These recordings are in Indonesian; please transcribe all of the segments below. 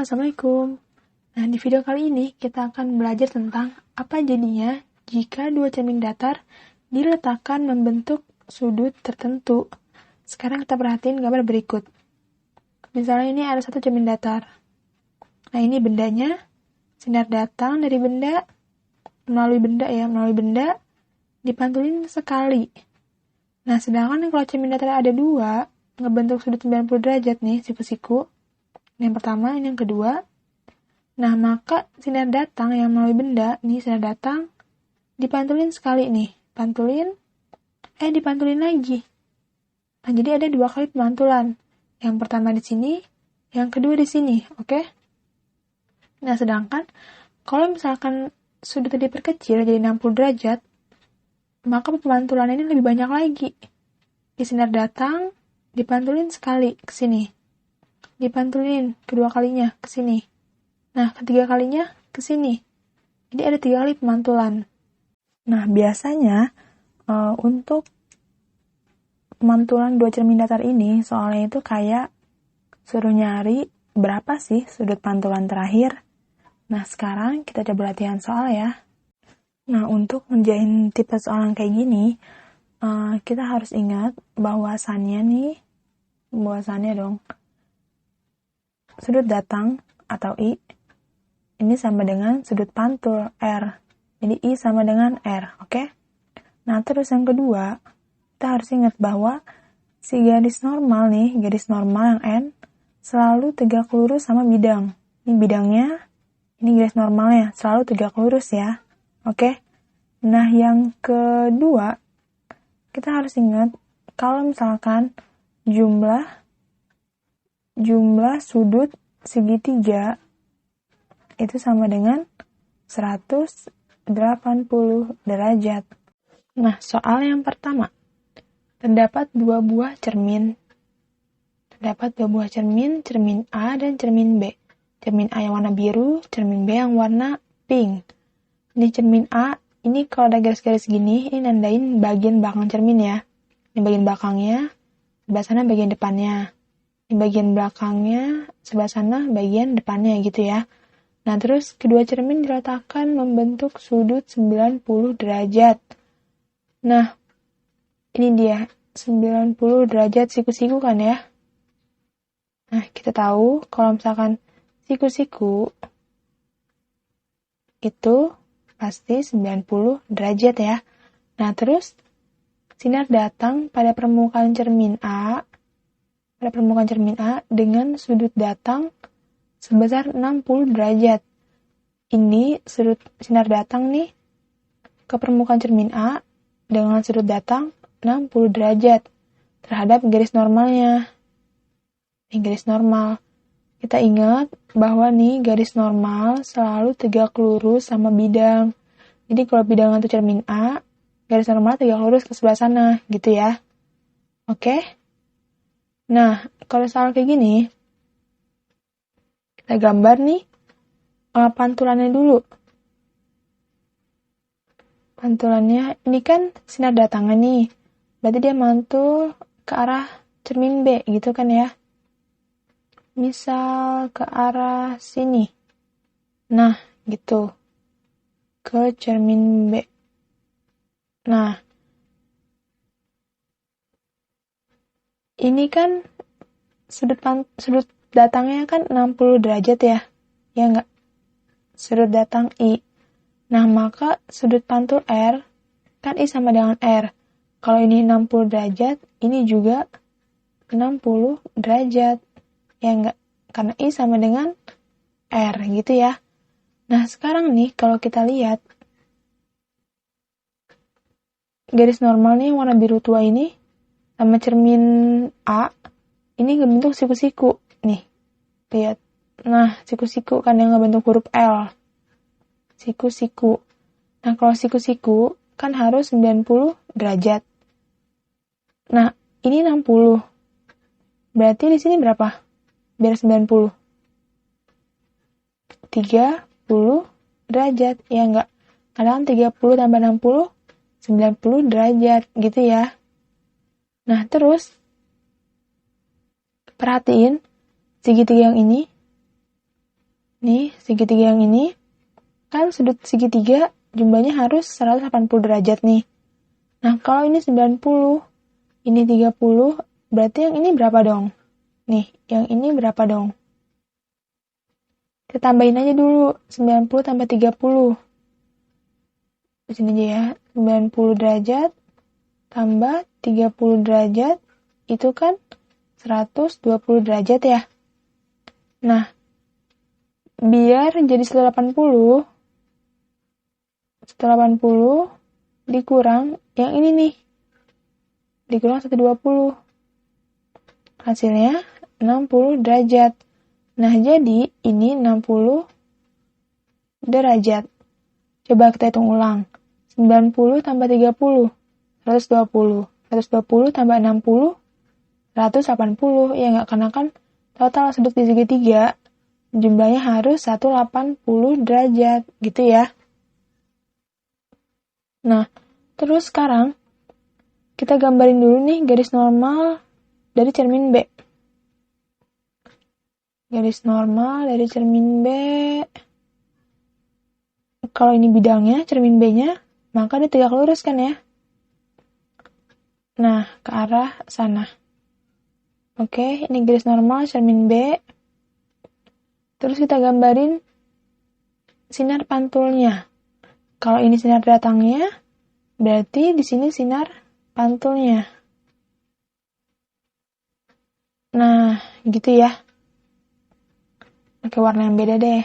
Assalamualaikum. Nah, di video kali ini kita akan belajar tentang apa jadinya jika dua cermin datar diletakkan membentuk sudut tertentu. Sekarang kita perhatiin gambar berikut. Misalnya ini ada satu cermin datar. Nah, ini bendanya. Sinar datang dari benda, melalui benda, dipantulin sekali. Nah, sedangkan kalau cermin datar ada dua, ngebentuk sudut 90 derajat nih, siku-siku. Yang pertama, ini yang kedua. Nah, maka sinar datang yang melalui benda, nih sinar datang, dipantulin sekali nih. Dipantulin lagi. Nah, jadi ada dua kali pemantulan. Yang pertama di sini, yang kedua di sini, oke? Nah, sedangkan kalau misalkan sudutnya diperkecil jadi 60 derajat, maka pemantulan ini lebih banyak lagi. Di sinar datang, dipantulin sekali ke sini. Dipantulin kedua kalinya ke sini. Nah, ketiga kalinya ke sini. Jadi ada 3 kali pemantulan. Nah, biasanya untuk pemantulan dua cermin datar ini, soalnya itu kayak suruh nyari berapa sih sudut pantulan terakhir. Nah, sekarang kita coba latihan soal ya. Nah, untuk ngerjain tipe soal yang kayak gini, kita harus ingat bahwasannya sudut datang atau I ini sama dengan sudut pantul R. Jadi I sama dengan R, oke? Nah, terus yang kedua, kita harus ingat bahwa si garis normal yang N, selalu tegak lurus sama bidang. Ini bidangnya, ini garis normalnya, selalu tegak lurus ya, oke? Nah, yang kedua, kita harus ingat kalau misalkan jumlah sudut segitiga itu sama dengan 180 derajat. Nah, soal yang pertama. Terdapat dua buah cermin, cermin A dan cermin B. Cermin A yang warna biru, cermin B yang warna pink. Ini cermin A, ini kalau ada garis-garis gini, ini nandain bagian belakang cermin ya. Ini bagian belakangnya, sebelah sana bagian depannya. Di bagian belakangnya, sebelah sana bagian depannya gitu ya. Nah, terus kedua cermin diletakkan membentuk sudut 90 derajat. Nah, ini dia 90 derajat siku-siku kan ya. Nah, kita tahu kalau misalkan siku-siku itu pasti 90 derajat ya. Nah, terus sinar datang pada permukaan cermin A dengan sudut datang sebesar 60 derajat. Ini sudut sinar datang nih ke permukaan cermin A dengan sudut datang 60 derajat terhadap garis normalnya. Ini garis normal. Kita ingat bahwa nih garis normal selalu tegak lurus sama bidang. Jadi kalau bidang itu cermin A, garis normal tegak lurus ke sebelah sana gitu ya. Oke? Nah, kalau soal kayak gini, kita gambar nih pantulannya dulu. Pantulannya, ini kan sinar datangnya nih. Berarti dia mantul ke arah cermin B gitu kan ya. Misal ke arah sini. Nah, gitu. Ke cermin B. Nah, ini kan sudut datangnya kan 60 derajat ya. Ya enggak? Sudut datang I. Nah, maka sudut pantul R kan I sama dengan R. Kalau ini 60 derajat, ini juga 60 derajat. Ya enggak? Karena I sama dengan R gitu ya. Nah, sekarang nih kalau kita lihat garis normalnya yang warna biru tua ini sama cermin A ini ngebentuk siku-siku nih. Lihat. Nah, siku-siku kan yang ngebentuk huruf L. Siku-siku. Nah, kalau siku-siku kan harus 90 derajat. Nah, ini 60. Berarti di sini berapa? Biar 90. 30 derajat. Ya enggak? Kadang 30 tambah 60, 90 derajat. Gitu ya. Nah, terus perhatiin segitiga yang ini Nih, segitiga yang ini, kan sudut segitiga jumlahnya harus 180 derajat nih. Nah, kalau ini 90, ini 30, berarti yang ini berapa dong? Nih, yang ini berapa dong? Kita tambahin aja dulu, 90 tambah 30. Di sini aja ya, 90 derajat tambah 30 derajat, itu kan 120 derajat ya. Nah, biar jadi 180 dikurang yang ini nih. Dikurang 120. Hasilnya 60 derajat. Nah, jadi ini 60 derajat. Coba kita hitung ulang. 90 tambah 30, 120. 120 tambah 60, 180. Ya nggak, karena kan total sudut di segitiga jumlahnya harus 180 derajat. Gitu ya. Nah, terus sekarang kita gambarin dulu nih garis normal dari cermin B. Garis normal dari cermin B. Kalau ini bidangnya, cermin B-nya, maka dia tegak lurus kan ya? Nah, ke arah sana. Oke, ini garis normal cermin B. Terus kita gambarin sinar pantulnya. Kalau ini sinar datangnya, berarti di sini sinar pantulnya. Nah, gitu ya. Pakai warna yang beda deh.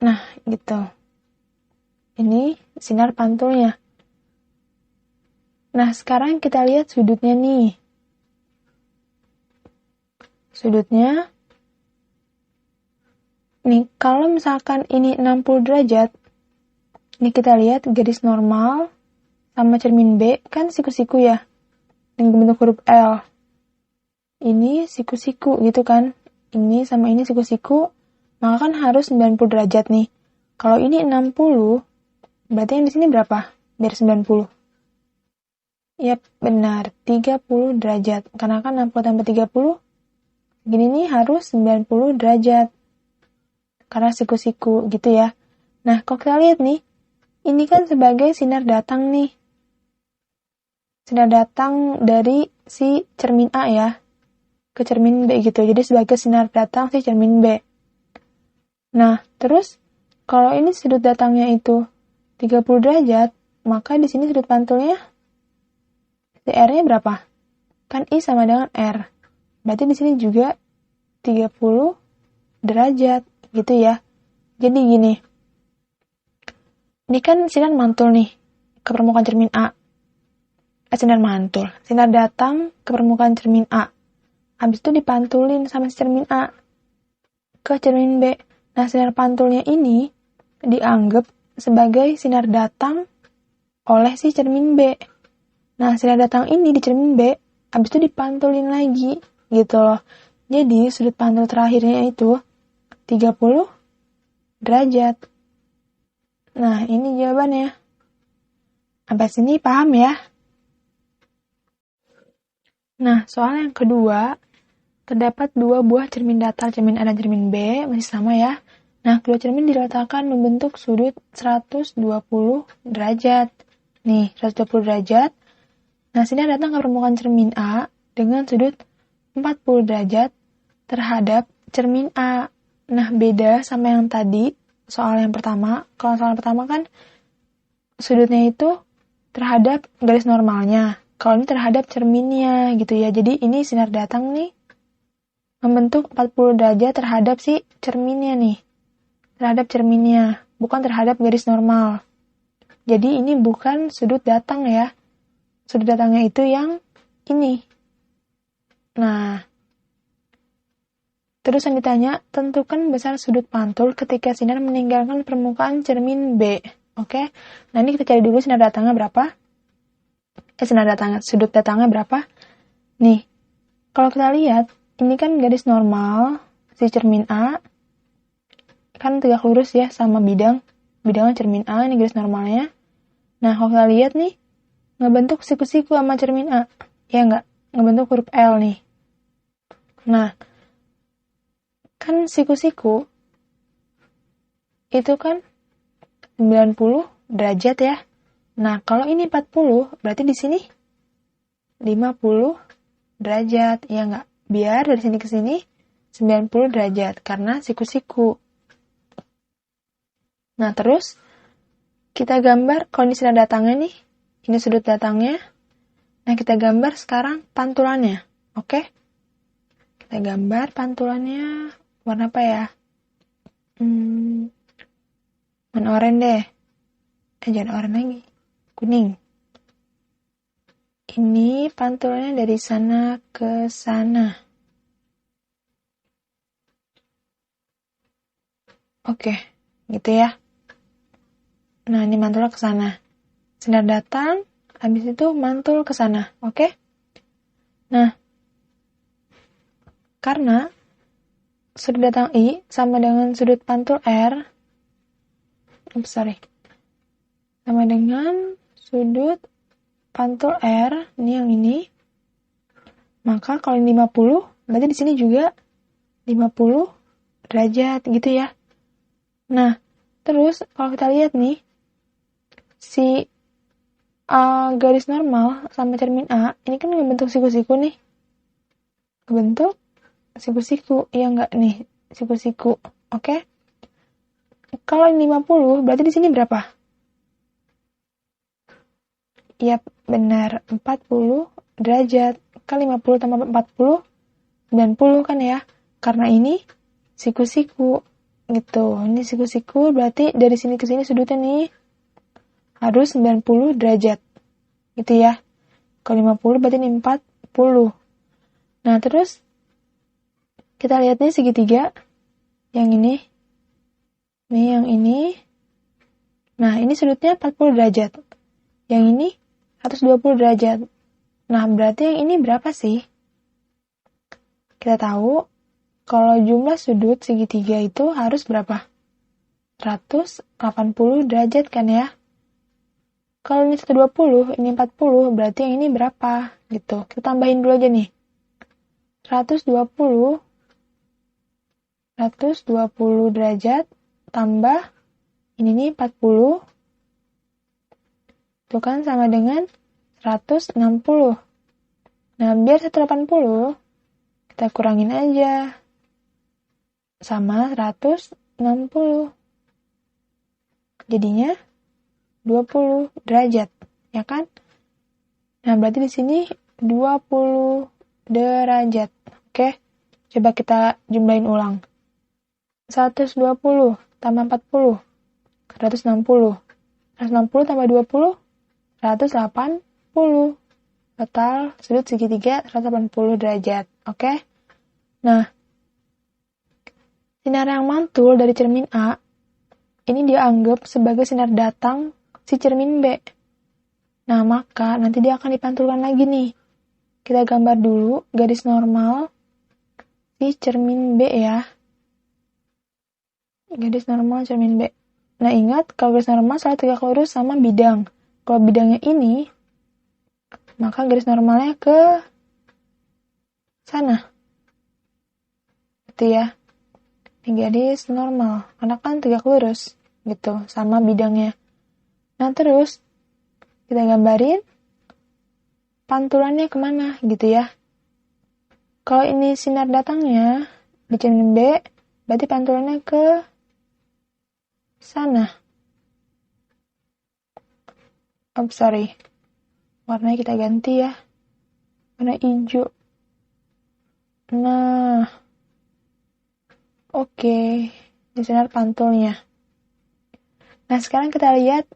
Nah, gitu. Ini sinar pantulnya. Nah, sekarang kita lihat sudutnya nih. Sudutnya, nih, kalau misalkan ini 60 derajat, ini kita lihat garis normal sama cermin B, kan siku-siku ya, dengan bentuk huruf L. Ini siku-siku gitu kan. Ini sama ini siku-siku, maka kan harus 90 derajat nih. Kalau ini 60, berarti yang di sini berapa? Biar 90. Yap, benar. 30 derajat. Karena kan 60 tambah 30, gini nih harus 90 derajat. Karena siku-siku gitu ya. Nah, kalau kita lihat nih, ini kan sebagai sinar datang nih. Sinar datang dari si cermin A ya, ke cermin B gitu. Jadi sebagai sinar datang si cermin B. Nah, terus kalau ini sudut datangnya itu 30 derajat, maka di sini sudut pantulnya DR-nya berapa? Kan I sama dengan R. Berarti di sini juga 30 derajat gitu ya. Jadi gini. Ini kan sinar mantul nih ke permukaan cermin A. Sinar datang ke permukaan cermin A. Habis itu dipantulin sama si cermin A ke cermin B. Nah, sinar pantulnya ini dianggap sebagai sinar datang oleh si cermin B. Nah, sinar datang ini di cermin B, habis itu dipantulin lagi, gitu loh. Jadi, sudut pantul terakhirnya itu 30 derajat. Nah, ini jawabannya. Sampai sini paham ya? Nah, soal yang kedua, terdapat dua buah cermin datar, cermin A dan cermin B, masih sama ya. Nah, kedua cermin diletakkan membentuk sudut 120 derajat. Nih, 120 derajat. Nah, sinar datang ke permukaan cermin A dengan sudut 40 derajat terhadap cermin A. Nah, beda sama yang tadi, soal yang pertama. Kalau soal yang pertama kan sudutnya itu terhadap garis normalnya. Kalau ini terhadap cerminnya gitu ya. Jadi ini sinar datang nih membentuk 40 derajat terhadap si cerminnya nih. Terhadap cerminnya, bukan terhadap garis normal. Jadi ini bukan sudut datang ya. Sudut datangnya itu yang ini. Nah, terus yang ditanya, tentukan besar sudut pantul ketika sinar meninggalkan permukaan cermin B. Oke? Nah, ini kita cari dulu sinar datangnya berapa. Sudut datangnya berapa? Nih, kalau kita lihat, ini kan garis normal, si cermin A, kan tegak lurus ya sama bidangnya cermin A, ini garis normalnya. Nah, kalau kita lihat nih, ngebentuk siku-siku sama cermin A, ya enggak? ngebentuk huruf L nih. Nah, kan siku-siku itu kan 90 derajat ya. Nah, kalau ini 40, berarti di sini 50 derajat. Ya nggak? Biar dari sini ke sini 90 derajat, karena siku-siku. Nah, terus kita gambar kondisi datangnya nih. Ini sudut datangnya. Nah, kita gambar sekarang pantulannya. Oke? Kita gambar pantulannya warna apa ya? Warna oranye deh. Jangan oranye lagi. Kuning. Ini pantulannya dari sana ke sana. Oke, gitu ya. Nah, ini mantul ke sana. Sinar datang, habis itu mantul ke sana. Oke? Nah, karena sudut datang I sama dengan sudut pantul R, sama dengan sudut pantul R, ini yang ini, maka kalau 50, berarti di sini juga 50 derajat, gitu ya. Nah, terus kalau kita lihat nih, si garis normal sama cermin A, ini kan ngebentuk siku-siku nih. Ngebentuk siku-siku, iya nggak nih? Siku-siku, oke? Kalau ini 50, berarti di sini berapa? Yap, benar, 40 derajat. Kan 50 tambah 40, 90 kan ya? Karena ini siku-siku, gitu. Ini siku-siku, berarti dari sini ke sini sudutnya nih harus 90 derajat. Gitu ya. Kalau 50 berarti ini 40. Nah, terus kita lihat nih segitiga. Yang ini. Nih, yang ini. Nah, ini sudutnya 40 derajat. Yang ini 120 derajat. Nah, berarti yang ini berapa sih? Kita tahu kalau jumlah sudut segitiga itu harus berapa? 180 derajat kan ya? Kalau ini 120, ini 40, berarti yang ini berapa? Gitu. Kita tambahin dulu aja nih. 120 derajat tambah ini nih 40. Itu kan sama dengan 160. Nah, biar 180, kita kurangin aja. Sama 160. Jadinya 20 derajat, ya kan? Nah, berarti di sini 20 derajat. Oke, coba kita jumlahin ulang. 120 tambah 40, 160. 160 tambah 20, 180. Total sudut segitiga 180 derajat. Oke? Nah, sinar yang mantul dari cermin A, ini dianggap sebagai sinar datang si cermin B. Nah, maka nanti dia akan dipantulkan lagi nih. Kita gambar dulu garis normal si cermin B ya. Garis normal cermin B. Nah, ingat kalau garis normal selalu tegak lurus sama bidang. Kalau bidangnya ini, maka garis normalnya ke sana. Gitu ya. Ini garis normal, karena kan tegak lurus. Gitu, sama bidangnya. Nah, terus kita gambarin pantulannya kemana gitu ya. Kalau ini sinar datangnya di cermin B, berarti pantulannya ke sana. Warnanya kita ganti ya. Warna hijau. Nah, oke. Di sinar pantulnya. Nah, sekarang kita lihat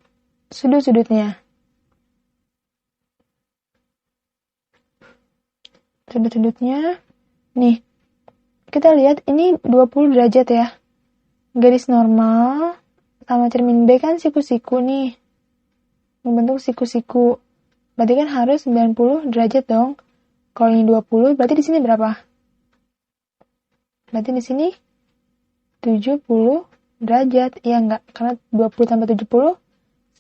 sudut-sudutnya. Sudut-sudutnya, nih, kita lihat ini 20 derajat ya. Garis normal sama cermin B kan siku-siku nih. Membentuk siku-siku. Berarti kan harus 90 derajat dong. Kalau ini 20, berarti di sini berapa? Berarti di sini 70 derajat. Iya enggak? Karena 20 tambah 70,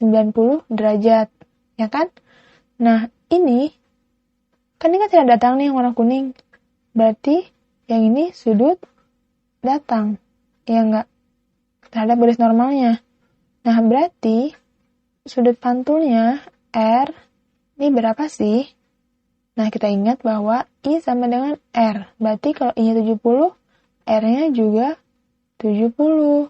90 derajat. Ya kan? Nah, ini Kan ini kan tidak datang nih yang warna kuning. Berarti yang ini sudut datang. Ya enggak? Terhadap garis normalnya. Nah, berarti sudut pantulnya R ini berapa sih? Nah, kita ingat bahwa I sama dengan R. Berarti kalau I-nya 70, R-nya juga 70.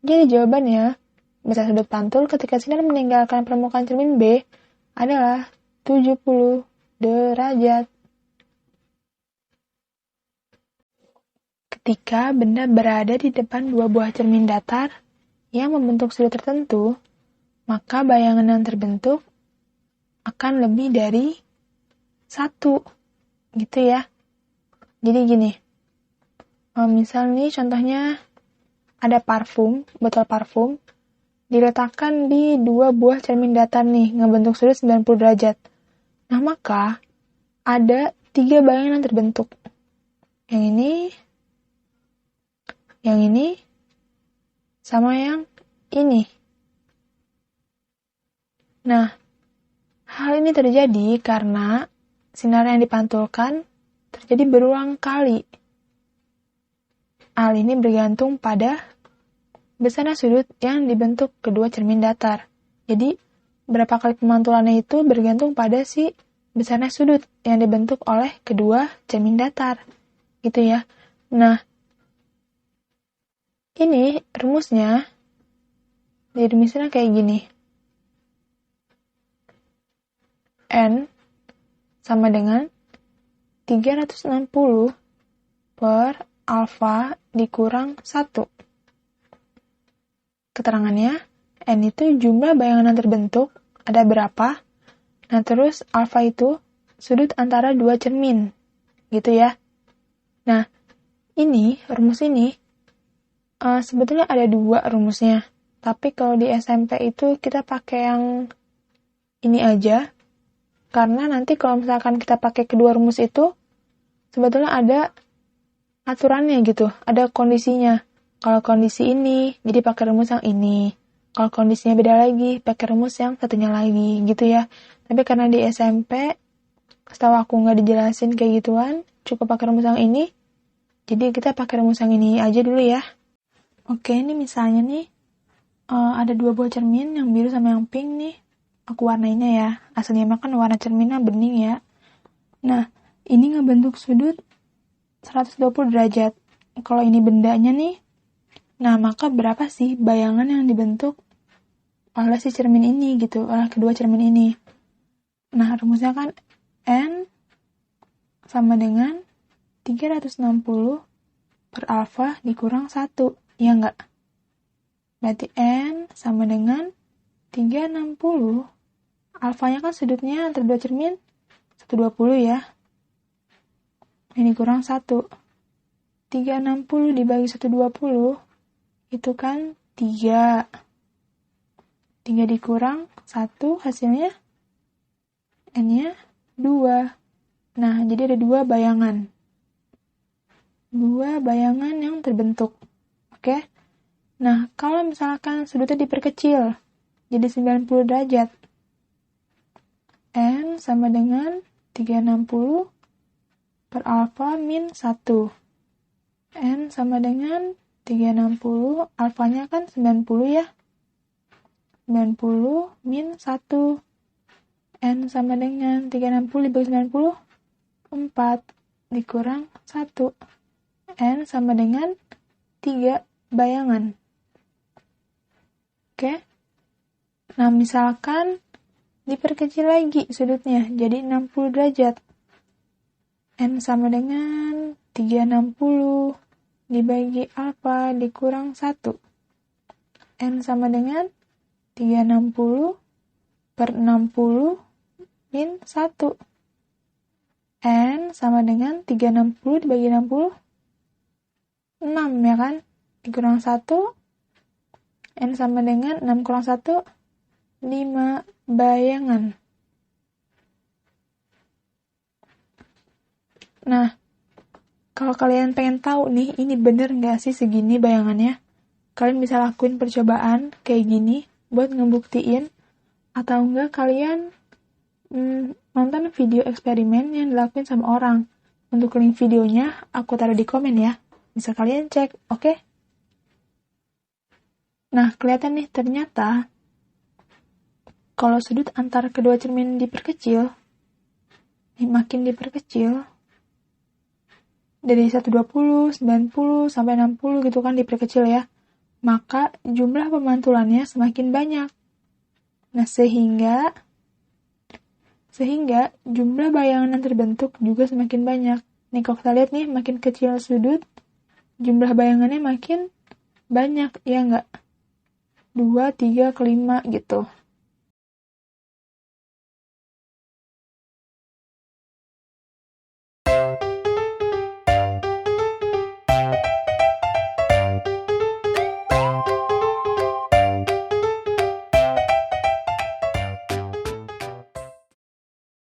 Jadi jawabannya, besar sudut pantul ketika sinar meninggalkan permukaan cermin B adalah 70 derajat. Ketika benda berada di depan dua buah cermin datar yang membentuk sudut tertentu, maka bayangan yang terbentuk akan lebih dari 1. Gitu ya. Jadi gini, misal nih contohnya ada parfum, botol parfum, diletakkan di dua buah cermin datar nih, ngebentuk sudut 90 derajat. Nah, maka ada 3 bayangan yang terbentuk. Yang ini, sama yang ini. Nah, hal ini terjadi karena sinar yang dipantulkan terjadi berulang kali. Hal ini bergantung pada besarnya sudut yang dibentuk kedua cermin datar. Jadi, berapa kali pemantulannya itu bergantung pada si besarnya sudut yang dibentuk oleh kedua cermin datar. Gitu ya. Nah, ini rumusnya, dirumusnya kayak gini. N sama dengan 360 per alfa dikurang 1. Keterangannya, N itu jumlah bayangan yang terbentuk, ada berapa? Nah, terus alfa itu sudut antara dua cermin, gitu ya. Nah, rumus ini, sebetulnya ada 2 rumusnya. Tapi kalau di SMP itu kita pakai yang ini aja, karena nanti kalau misalkan kita pakai kedua rumus itu, sebetulnya ada aturannya gitu, ada kondisinya. Kalau kondisi ini, jadi pakai rumus yang ini. Kalau kondisinya beda lagi, pakai rumus yang satunya lagi, gitu ya. Tapi karena di SMP, setahu aku nggak dijelasin kayak gituan, cukup pakai rumus yang ini, jadi kita pakai rumus yang ini aja dulu ya. Oke, ini misalnya nih, ada 2 buah cermin, yang biru sama yang pink nih. Aku warnainnya ya, aslinya mah kan warna cerminnya bening ya. Nah, ini ngebentuk sudut 120 derajat. Kalau ini bendanya nih, nah maka berapa sih bayangan yang dibentuk oleh si cermin ini gitu, oleh kedua cermin ini. Nah, rumusnya kan N sama dengan 360 per alfa dikurang 1. Iya enggak? Berarti N sama dengan 360. Alfanya kan sudutnya antara dua cermin 120 ya. Ini kurang 1. 360 dibagi 120 itu kan 3. 3 dikurang 1 hasilnya N-nya 2. Nah, jadi ada 2 bayangan. 2 bayangan yang terbentuk. Oke? Nah, kalau misalkan sudutnya diperkecil jadi 90 derajat, N sama dengan 360 per alfa min 1. N sama dengan 360, alfanya kan 90 ya. 90 min 1. N sama dengan 360 dibagi 90, 4 dikurang 1. N sama dengan 3 bayangan. Oke. Nah, misalkan diperkecil lagi sudutnya jadi 60 derajat. N sama dengan 360 dibagi alfa dikurang 1. N sama dengan 360 per 60 min 1. N sama dengan 360 dibagi 60, 6 ya kan? Dikurang 1, N sama dengan 6 kurang 1, 5 bayangan. Nah, kalau kalian pengen tahu nih, ini bener nggak sih segini bayangannya? Kalian bisa lakuin percobaan kayak gini buat ngebuktiin, atau enggak kalian nonton video eksperimen yang dilakuin sama orang. Untuk link videonya, aku taruh di komen ya. Bisa kalian cek, oke? Nah, kelihatan nih, ternyata kalau sudut antara kedua cermin diperkecil, makin diperkecil, dari 120, 90, sampai 60 gitu kan diperkecil ya, maka jumlah pemantulannya semakin banyak. Nah, sehingga jumlah bayangan yang terbentuk juga semakin banyak. Nih, kalau kita lihat nih, makin kecil sudut, jumlah bayangannya makin banyak, ya nggak? 2, 3, ke 5 gitu.